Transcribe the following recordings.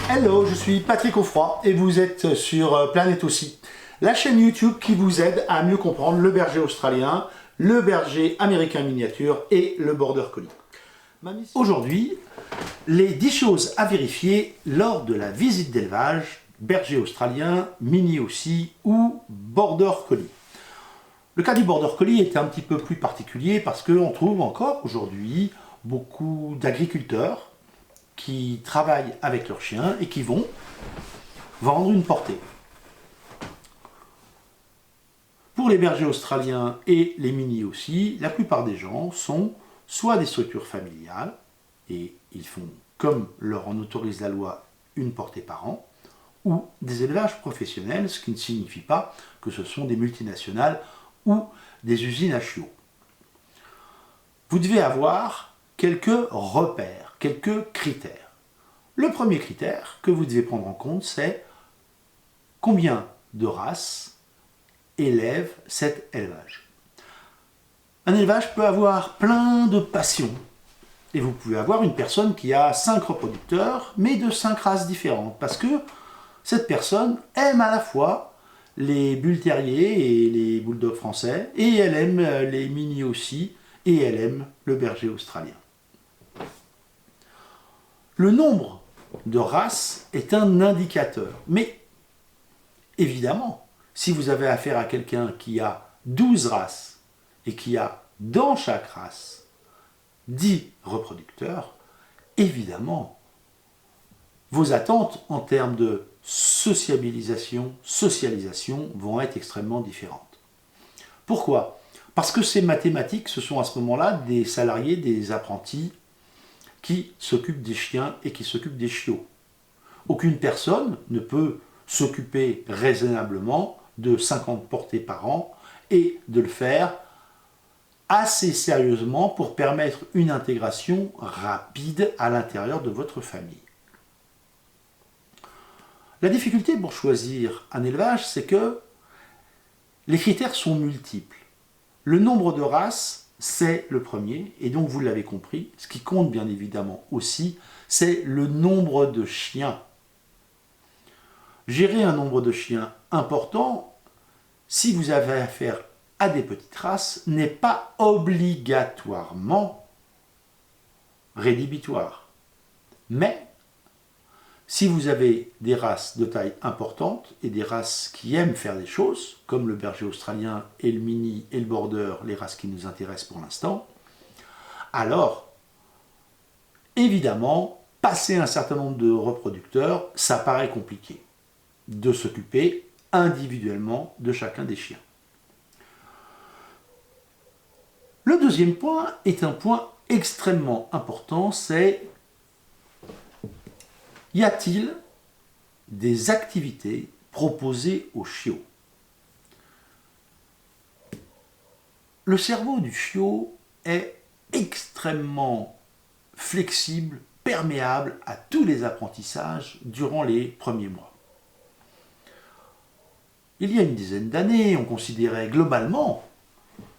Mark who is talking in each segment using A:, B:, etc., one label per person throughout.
A: Hello, je suis Patrick Offroy et vous êtes sur Planète Aussi, la chaîne YouTube qui vous aide à mieux comprendre le berger australien, le berger américain miniature et le border collie. Aujourd'hui, les 10 choses à vérifier lors de la visite d'élevage berger australien, mini aussi ou border collie. Le cas du border collie est un petit peu plus particulier parce qu'on trouve encore aujourd'hui beaucoup d'agriculteurs qui travaillent avec leurs chiens et qui vont vendre une portée. Pour les bergers australiens et les mini aussi, la plupart des gens sont soit des structures familiales, et ils font, comme leur en autorise la loi, une portée par an, ou des élevages professionnels, ce qui ne signifie pas que ce sont des multinationales ou des usines à chiots. Vous devez avoir quelques repères, quelques critères. Le premier critère que vous devez prendre en compte, c'est combien de races élève cet élevage. Un élevage peut avoir plein de passions. Et vous pouvez avoir une personne qui a 5 reproducteurs, mais de 5 races différentes. Parce que cette personne aime à la fois les bulles terriers et les bulldogs français, et elle aime les mini aussi, et elle aime le berger australien. Le nombre de races est un indicateur. Mais évidemment, si vous avez affaire à quelqu'un qui a 12 races et qui a dans chaque race 10 reproducteurs, évidemment, vos attentes en termes de socialisation vont être extrêmement différentes. Pourquoi ? Parce que ces mathématiques, ce sont à ce moment-là des salariés, des apprentis qui s'occupent des chiens et qui s'occupent des chiots. Aucune personne ne peut s'occuper raisonnablement de 50 portées par an et de le faire assez sérieusement pour permettre une intégration rapide à l'intérieur de votre famille. La difficulté pour choisir un élevage, c'est que les critères sont multiples. Le nombre de races, c'est le premier, et donc vous l'avez compris, ce qui compte bien évidemment aussi, c'est le nombre de chiens. Gérer un nombre de chiens important, si vous avez affaire à des petites races, n'est pas obligatoirement rédhibitoire. Mais si vous avez des races de taille importante et des races qui aiment faire des choses, comme le berger australien et le mini et le border, les races qui nous intéressent pour l'instant, alors, évidemment, passer un certain nombre de reproducteurs, ça paraît compliqué de s'occuper individuellement de chacun des chiens. Le deuxième point est un point extrêmement important, c'est y a-t-il des activités proposées aux chiots? Le cerveau du chiot est extrêmement flexible, perméable à tous les apprentissages durant les premiers mois. Il y a une dizaine d'années, on considérait globalement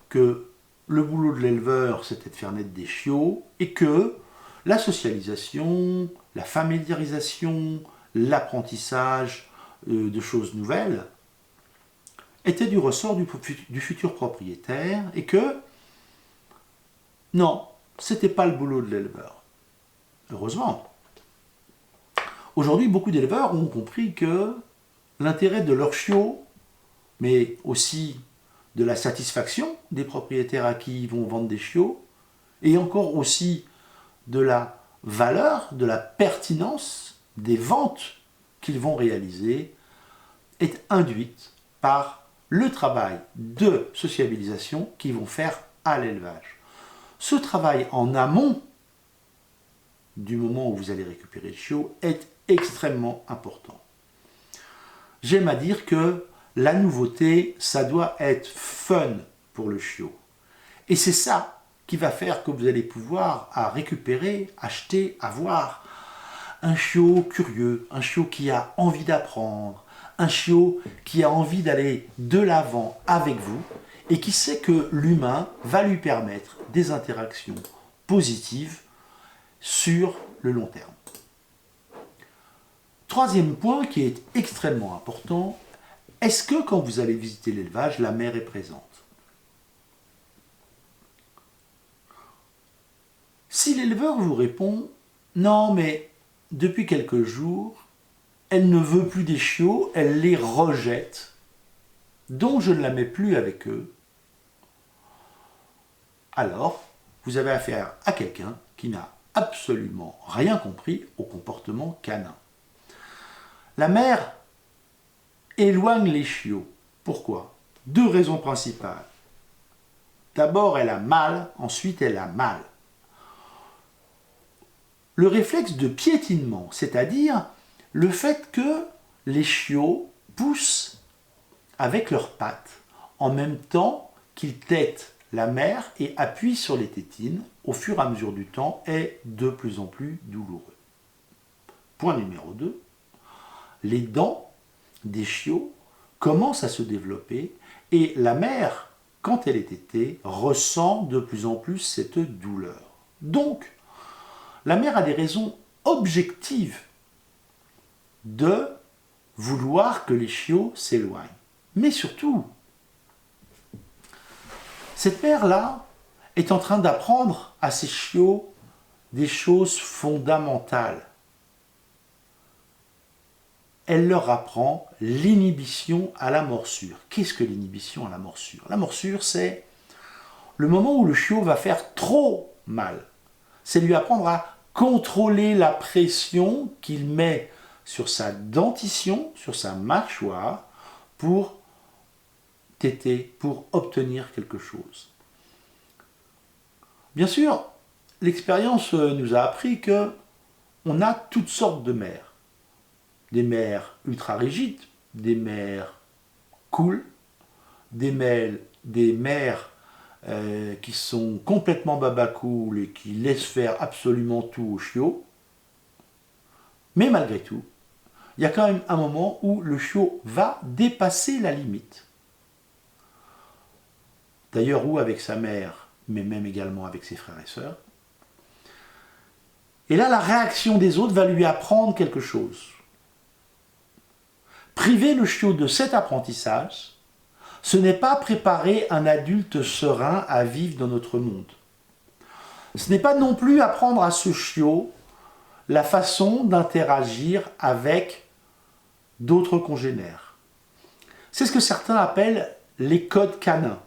A: que le boulot de l'éleveur, c'était de faire naître des chiots et que la socialisation, la familiarisation, l'apprentissage de choses nouvelles étaient du ressort du futur propriétaire et que non, ce n'était pas le boulot de l'éleveur. Heureusement. Aujourd'hui, beaucoup d'éleveurs ont compris que l'intérêt de leurs chiots, mais aussi de la satisfaction des propriétaires à qui ils vont vendre des chiots, et encore aussi de la valeur, de la pertinence des ventes qu'ils vont réaliser, est induite par le travail de sociabilisation qu'ils vont faire à l'élevage. Ce travail en amont du moment où vous allez récupérer le chiot est extrêmement important. J'aime à dire que la nouveauté, ça doit être fun pour le chiot. Et c'est ça qui va faire que vous allez pouvoir récupérer, acheter, avoir un chiot curieux, un chiot qui a envie d'apprendre, un chiot qui a envie d'aller de l'avant avec vous et qui sait que l'humain va lui permettre des interactions positives sur le long terme. Troisième point qui est extrêmement important, est-ce que quand vous allez visiter l'élevage, la mère est présente? Si l'éleveur vous répond « Non, mais depuis quelques jours, elle ne veut plus des chiots, elle les rejette, donc je ne la mets plus avec eux », alors vous avez affaire à quelqu'un qui n'a absolument rien compris au comportement canin. La mère éloigne les chiots. Pourquoi? Deux raisons principales. D'abord, elle a mal, ensuite elle a mal. Le réflexe de piétinement, c'est-à-dire le fait que les chiots poussent avec leurs pattes en même temps qu'ils têtent la mère et appuient sur les tétines au fur et à mesure du temps est de plus en plus douloureux. Point numéro 2, les dents des chiots commencent à se développer et la mère, quand elle est tétée, ressent de plus en plus cette douleur. Donc, la mère a des raisons objectives de vouloir que les chiots s'éloignent. Mais surtout, cette mère-là est en train d'apprendre à ses chiots des choses fondamentales. Elle leur apprend l'inhibition à la morsure. Qu'est-ce que l'inhibition à la morsure? La morsure, c'est le moment où le chiot va faire trop mal. C'est lui apprendre à contrôler la pression qu'il met sur sa dentition, sur sa mâchoire, pour téter, pour obtenir quelque chose. Bien sûr, l'expérience nous a appris que on a toutes sortes de mères. Des mères ultra rigides, des mères cool, des mères qui sont complètement babacool et qui laissent faire absolument tout aux chiots. Mais malgré tout, il y a quand même un moment où le chiot va dépasser la limite. D'ailleurs, ou avec sa mère, mais même également avec ses frères et sœurs. Et là, la réaction des autres va lui apprendre quelque chose. Priver le chiot de cet apprentissage, ce n'est pas préparer un adulte serein à vivre dans notre monde. Ce n'est pas non plus apprendre à ce chiot la façon d'interagir avec d'autres congénères. C'est ce que certains appellent les codes canins.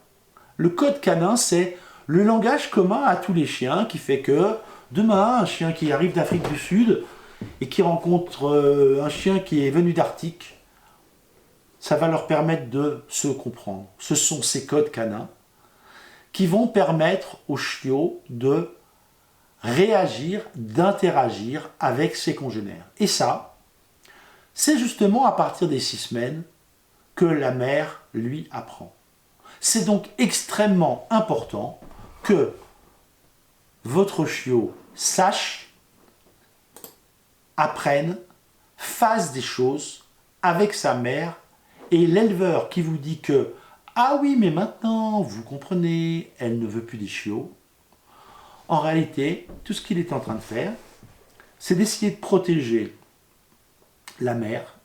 A: Le code canin, c'est le langage commun à tous les chiens qui fait que demain, un chien qui arrive d'Afrique du Sud et qui rencontre un chien qui est venu d'Arctique, ça va leur permettre de se comprendre. Ce sont ces codes canins qui vont permettre au chiot de réagir, d'interagir avec ses congénères. Et ça, c'est justement à partir des 6 semaines que la mère lui apprend. C'est donc extrêmement important que votre chiot sache, apprenne, fasse des choses avec sa mère, et l'éleveur qui vous dit que « Ah oui, mais maintenant, vous comprenez, elle ne veut plus des chiots », en réalité, tout ce qu'il est en train de faire, c'est d'essayer de protéger la mère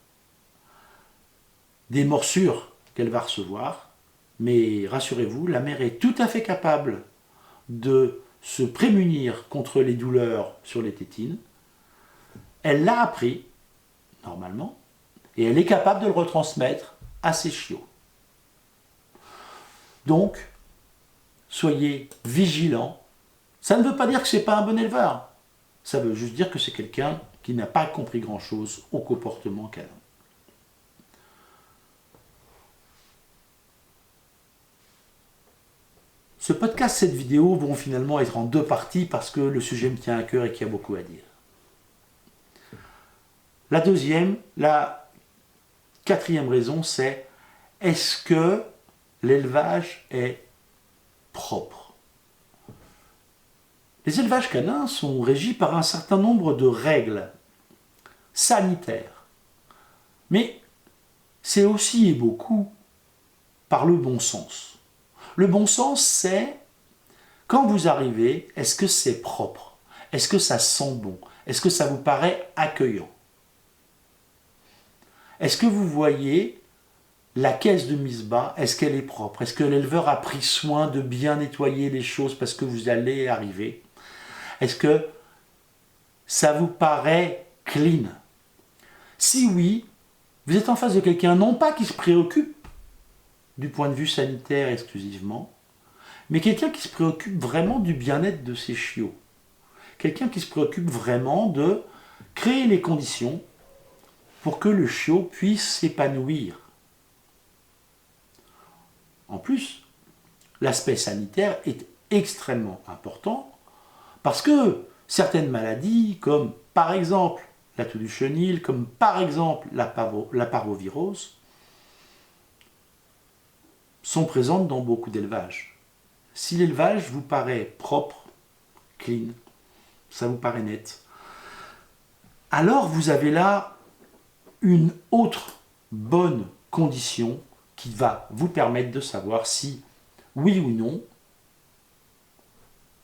A: des morsures qu'elle va recevoir. Mais rassurez-vous, la mère est tout à fait capable de se prémunir contre les douleurs sur les tétines. Elle l'a appris, normalement, et elle est capable de le retransmettre à ses chiots. Donc, soyez vigilants. Ça ne veut pas dire que ce n'est pas un bon éleveur. Ça veut juste dire que c'est quelqu'un qui n'a pas compris grand-chose au comportement canin. Ce podcast, cette vidéo vont finalement être en 2 parties parce que le sujet me tient à cœur et qu'il y a beaucoup à dire. La deuxième, la 4e raison, c'est est-ce que l'élevage est propre? Les élevages canins sont régis par un certain nombre de règles sanitaires. Mais c'est aussi et beaucoup par le bon sens. Le bon sens, c'est quand vous arrivez, est-ce que c'est propre? Est-ce que ça sent bon? Est-ce que ça vous paraît accueillant? Est-ce que vous voyez la caisse de mise bas? Est-ce qu'elle est propre? Est-ce que l'éleveur a pris soin de bien nettoyer les choses parce que vous allez arriver? Est-ce que ça vous paraît clean? Si oui, vous êtes en face de quelqu'un non pas qui se préoccupe du point de vue sanitaire exclusivement, mais quelqu'un qui se préoccupe vraiment du bien-être de ses chiots. Quelqu'un qui se préoccupe vraiment de créer les conditions pour que le chiot puisse s'épanouir. En plus, l'aspect sanitaire est extrêmement important parce que certaines maladies, comme par exemple la toux du chenil, comme par exemple la parvovirose, sont présentes dans beaucoup d'élevages. Si l'élevage vous paraît propre, clean, ça vous paraît net, alors vous avez là une autre bonne condition qui va vous permettre de savoir si, oui ou non,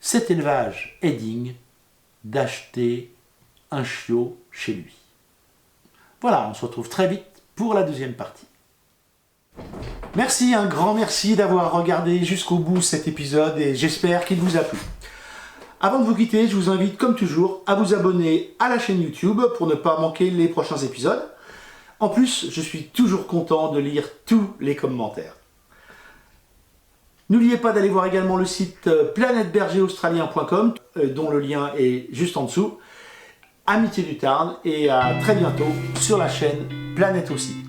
A: cet élevage est digne d'acheter un chiot chez lui. Voilà, on se retrouve très vite pour la deuxième partie. Merci, un grand merci d'avoir regardé jusqu'au bout cet épisode et j'espère qu'il vous a plu. Avant de vous quitter, je vous invite comme toujours à vous abonner à la chaîne YouTube pour ne pas manquer les prochains épisodes. En plus, je suis toujours content de lire tous les commentaires. N'oubliez pas d'aller voir également le site planetbergeraustralien.com dont le lien est juste en dessous. Amitié du Tarn et à très bientôt sur la chaîne Planète aussi.